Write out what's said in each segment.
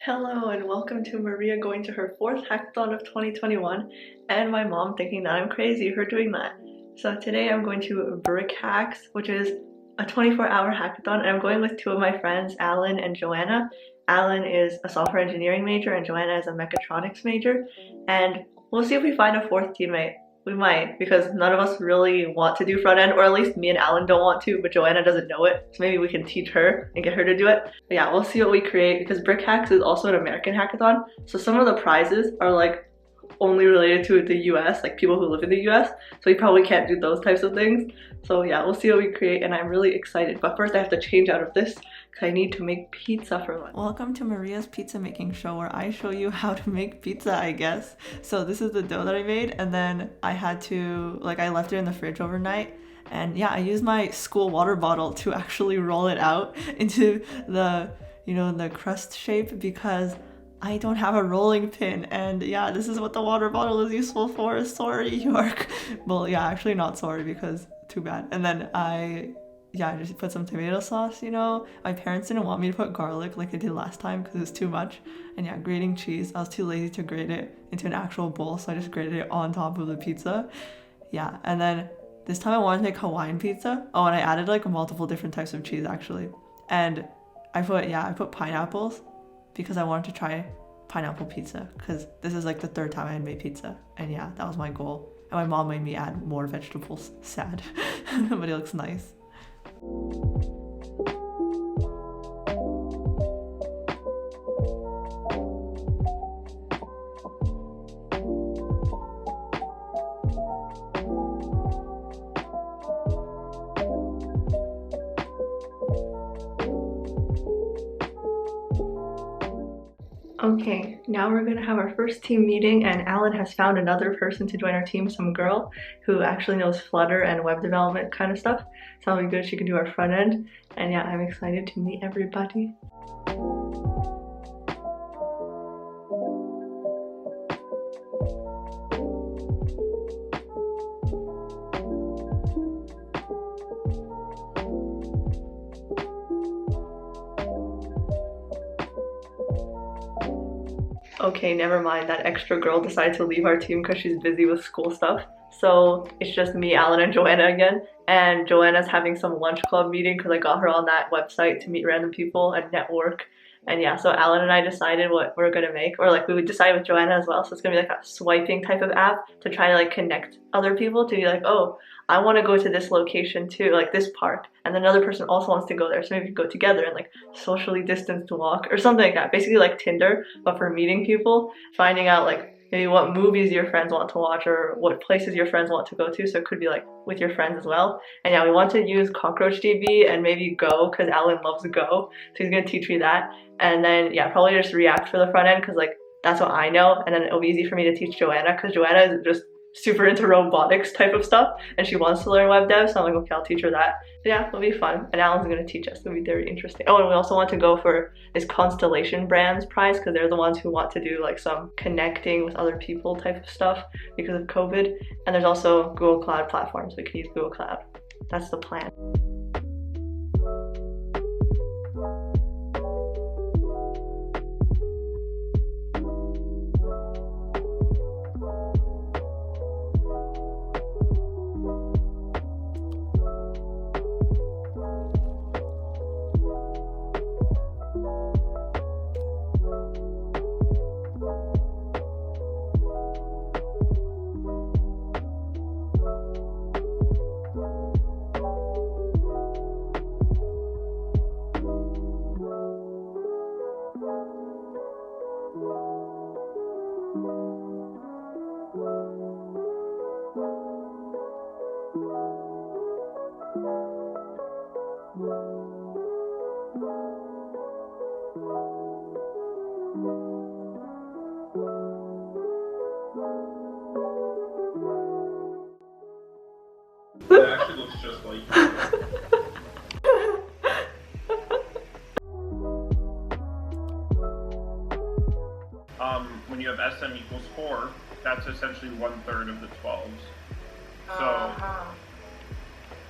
Hello and welcome to Maria going to her 4th hackathon of 2021 and my mom thinking that I'm crazy for doing that. So today I'm going to BrickHacks, which is a 24-hour hackathon, and I'm going with two of my friends, Alan and Joanna. Alan is a software engineering major and Joanna is a mechatronics major, and we'll see if we find a fourth teammate. We might, because none of us really want to do front end, or at least me and Alan don't want to, but Joanna doesn't know it, so maybe we can teach her and get her to do it. But yeah, we'll see what we create, because BrickHacks is also an American hackathon, so some of the prizes are like only related to the US, like people who live in the US, so we probably can't do those types of things. So yeah, we'll see what we create, and I'm really excited. But first I have to change out of this because I need to make pizza for lunch. Welcome to Maria's pizza making show, where I show you how to make pizza, I guess. So this is the dough that I made, and then I had to, I left it in the fridge overnight. And yeah, I used my school water bottle to actually roll it out into the, the crust shape, because I don't have a rolling pin, and yeah, this is what the water bottle is useful for. Sorry, York. Well, yeah, actually not sorry, because too bad. And then I just put some tomato sauce, My parents didn't want me to put garlic like I did last time because it was too much. And yeah, grating cheese. I was too lazy to grate it into an actual bowl, so I just grated it on top of the pizza. Yeah, and then this time I wanted to make Hawaiian pizza. Oh, and I added multiple different types of cheese actually. And I put pineapples, because I wanted to try pineapple pizza, because this is the third time I had made pizza, and yeah, that was my goal. And my mom made me add more vegetables. Sad. But it looks nice. Okay, now we're gonna have our first team meeting, and Alan has found another person to join our team, some girl who actually knows Flutter and web development kind of stuff. So it'll be good, she can do our front end. And yeah, I'm excited to meet everybody. Okay, never mind, that extra girl decided to leave our team because she's busy with school stuff. So it's just me, Alan, and Joanna again. And Joanna's having some lunch club meeting because I got her on that website to meet random people and network. And yeah, so Alan and I decided what we're gonna make, or we would decide with Joanna as well. So it's gonna be a swiping type of app to try to connect other people to be oh, I want to go to this location too, this park, and then another person also wants to go there, so maybe we go together and socially distanced walk or something like that. Basically like Tinder, but for meeting people, finding out maybe what movies your friends want to watch or what places your friends want to go to. So it could be with your friends as well. And yeah, we want to use cockroachdb and maybe Go, because Alan loves Go, so he's gonna teach me that. And then yeah, probably just React for the front end, because that's what I know, and then it'll be easy for me to teach Joanna, because Joanna is just super into robotics type of stuff and she wants to learn web dev, so I'm okay, I'll teach her that. But yeah, it'll be fun, and Alan's gonna teach us. It'll be very interesting. Oh, and we also want to go for this Constellation Brands prize, because they're the ones who want to do some connecting with other people type of stuff because of COVID. And there's also Google Cloud platforms, we can use Google Cloud. That's the plan. It actually looks just like you. When you have SM equals 4, that's essentially 1/3 of the 12s.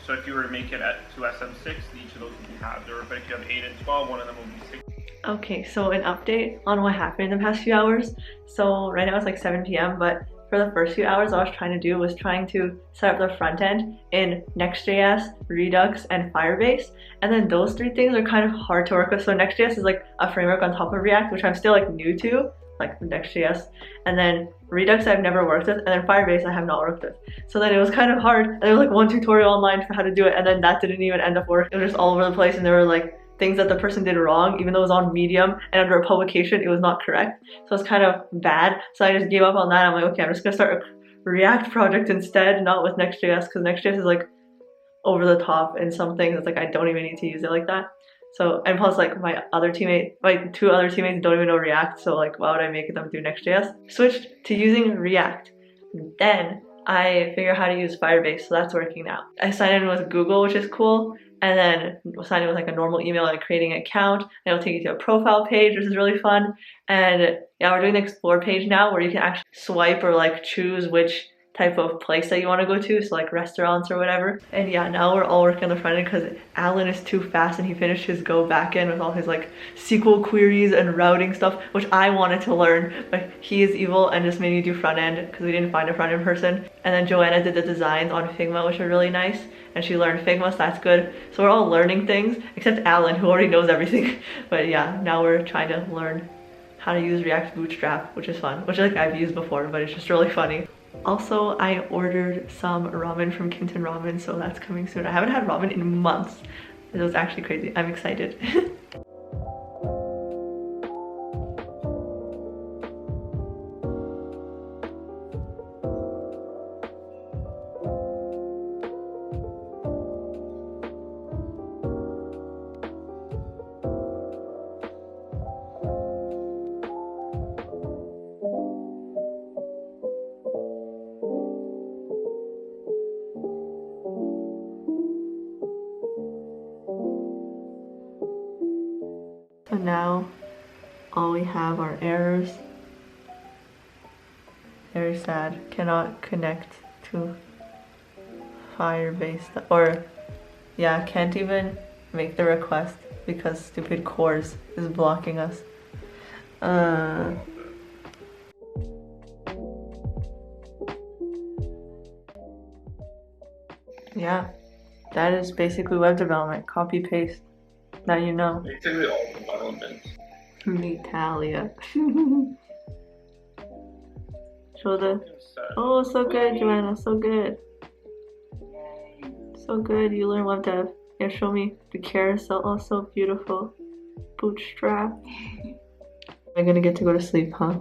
So if you were to make it to SM6, each of those would be halved. But if you have 8 and 12, one of them will be 6. Okay, so an update on what happened in the past few hours. So right now it's like 7 p.m., but for the first few hours, all I was trying to do was trying to set up the front end in Next.js, Redux, and Firebase. And then those three things are kind of hard to work with. So Next.js is like a framework on top of React, which I'm still like new to, like Next.js. And then Redux I've never worked with, and then Firebase I have not worked with. So then it was kind of hard. And there was like one tutorial online for how to do it, and then that didn't even end up working. It was just all over the place, and there were like things that the person did wrong, even though it was on Medium and under a publication, it was not correct. So it's kind of bad. So I just gave up on that. I'm like, okay, I'm just gonna start a React project instead, not with Next.js, because Next.js is like over the top in some things. It's like I don't even need to use it like that. So, and plus like my two other teammates don't even know React, so like why would I make them do Next.js? Switched to using React. Then I figure out how to use Firebase, so that's working now. I signed in with Google, which is cool, and then sign in with like a normal email and creating an account, and it'll take you to a profile page, which is really fun. And yeah, we're doing the explore page now where you can actually swipe or like choose which type of place that you want to go to, so like restaurants or whatever. And yeah, now we're all working on the front end because Alan is too fast and he finished his Go backend with all his like SQL queries and routing stuff, which I wanted to learn, but he is evil and just made me do front end because we didn't find a front end person. And then Joanna did the designs on Figma, which are really nice, and she learned Figma, so that's good. So we're all learning things except Alan, who already knows everything. But yeah, now we're trying to learn how to use React Bootstrap, which is fun, which like I've used before, but it's just really funny. Also, I ordered some ramen from Kinton Ramen, so that's coming soon. I haven't had ramen in months. It was actually crazy. I'm excited. So now all we have are errors. Very sad. Cannot connect to Firebase. Or yeah, can't even make the request because stupid cores is blocking us. Yeah, that is basically web development. Copy paste. Now you know. Basically all development. Italia. Show the. Oh, so good, Joanna. So good. So good. You learn web dev. Yeah, show me the carousel. Oh, so beautiful. Bootstrap. I'm gonna get to go to sleep, huh?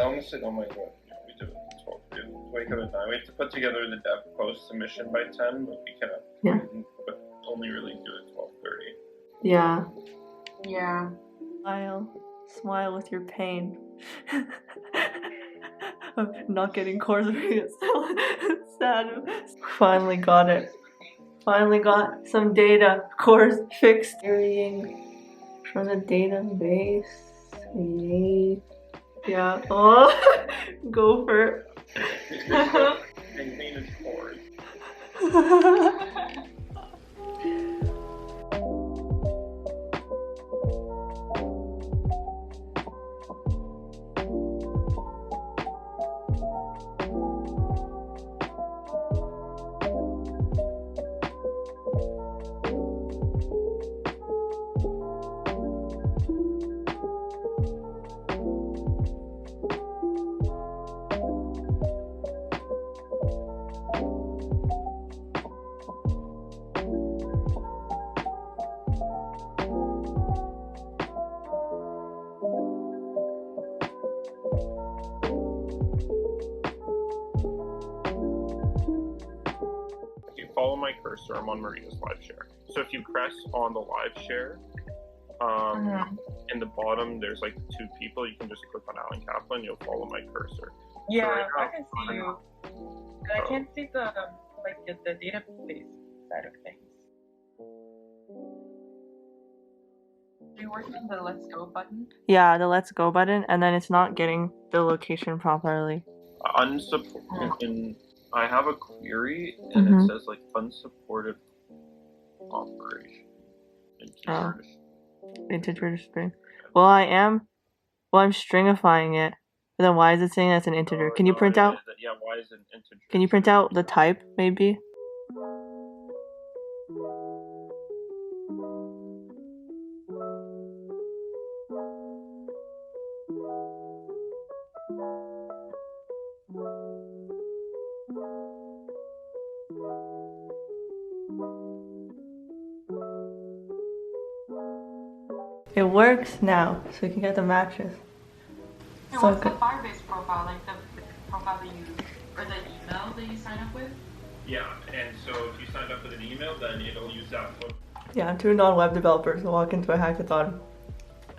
Honestly, oh my god. We do it at 12. We have to wake up at 9. We have to put together the dev post submission by 10, but we cannot. Yeah. But only really do it at 12:30. Yeah. Yeah. Smile. Smile with your pain. Of not getting cores it's so sad. Finally got it. Finally got some data. Cores fixed. Querying from the database. Yay. Yeah. Oh, gopher. Maintain its cores. Follow my cursor. I'm on Maria's live share. So if you press on the live share, in the bottom there's like 2 people. You can just click on Alan Kaplan. You'll follow my cursor. Yeah, so right now, I can see you. But I can't see the database side of things. Are you working on the Let's Go button? Yeah, the Let's Go button, and then it's not getting the location properly. I have a query and it says like unsupported operation. Oh. Integer string. Well, I'm stringifying it. But then why is it saying that's an integer? Can you print out? Yeah, why is it an integer? Can you print out the type, maybe? It works now, so you can get the matches. Hey, what's the Firebase profile? Like the profile that you, or the email that you sign up with? Yeah, and so if you sign up with an email, then it'll use that code. Yeah, 2 non-web developers will walk into a hackathon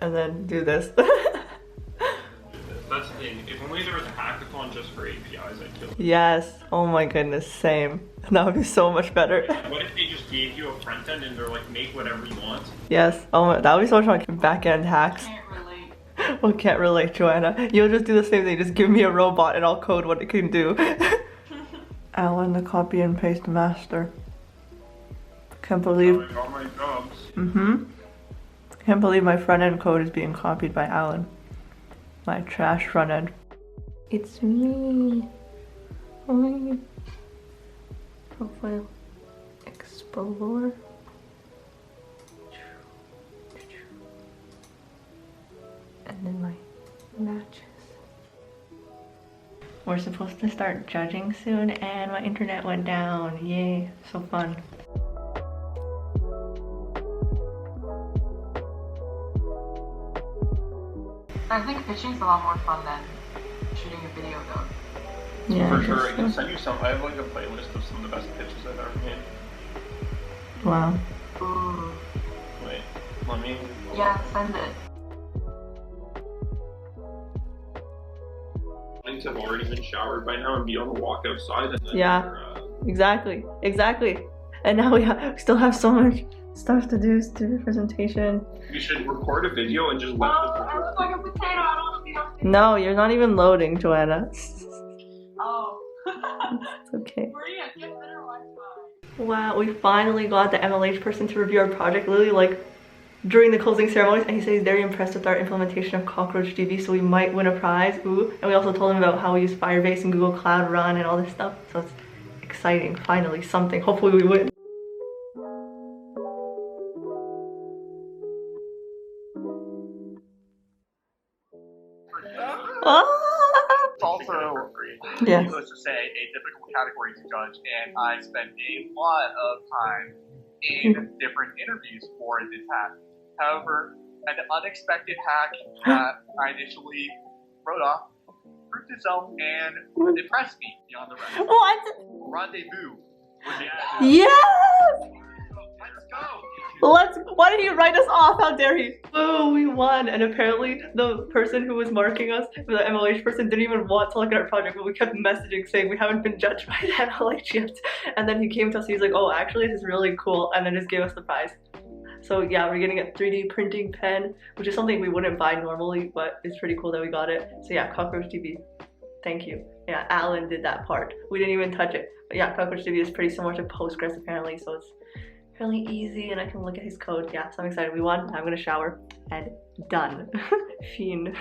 and then do this. That's the thing. If only there was a hackathon just for APIs, I'd kill it. Yes. Oh my goodness, same. That would be so much better. What if they just gave you a front end and they're like, make whatever you want? Yes. Oh my, that would be so much fun. Back-end hacks. Can't relate. Well, can't relate, Joanna. You'll just do the same thing. Just give me a robot and I'll code what it can do. Alan, the copy and paste master. Can't believe. I got my jobs. Can't believe my front end code is being copied by Alan. My trash front end. It's me. Oh my God. Profile. Explore. And then my matches. We're supposed to start judging soon and my internet went down. Yay, so fun. I think pitching's a lot more fun than shooting a video though. Yeah. For sure, I can send you some. I have like a playlist of some of the best pitches I've ever made. Wow. Ooh. Wait, let me. Yeah, send it. To have already been showered by now and be on the walk outside. And then Yeah. Exactly. And now we still have so much stuff to do the presentation. We should record a video and just let I look like a potato. I don't want to be on video. No, you're not even loading, Joanna. Oh. It's okay. Maria, get better Wi-Fi. Wow, we finally got the MLH person to review our project, literally like during the closing ceremonies, and he said he's very impressed with our implementation of cockroachdb, so we might win a prize. Ooh. And we also told him about how we use Firebase and Google Cloud Run and all this stuff, so it's exciting. Finally, something. Hopefully we win. It's also, Yes. needless to say, a difficult category to judge, and I spent a lot of time in different interviews for this hack. However, an unexpected hack that I initially wrote off proved itself and impressed me beyond the rest. What? Rendezvous was the Yes! Let's go! Why did he write us off? How dare he? Oh, we won. And apparently the person who was marking us, the MLH person, didn't even want to look at our project, but we kept messaging saying we haven't been judged by the MLH yet. And then he came to us, he's like, oh, actually this is really cool, and then just gave us the prize. So yeah, we're getting a 3D printing pen, which is something we wouldn't buy normally, but it's pretty cool that we got it. So yeah, cockroachdb, thank you. Yeah, Alan did that part. We didn't even touch it. But yeah, cockroachdb is pretty similar to Postgres apparently, so it's fairly easy and I can look at his code. Yeah, so I'm excited. We won. I'm gonna shower and done. Fiend.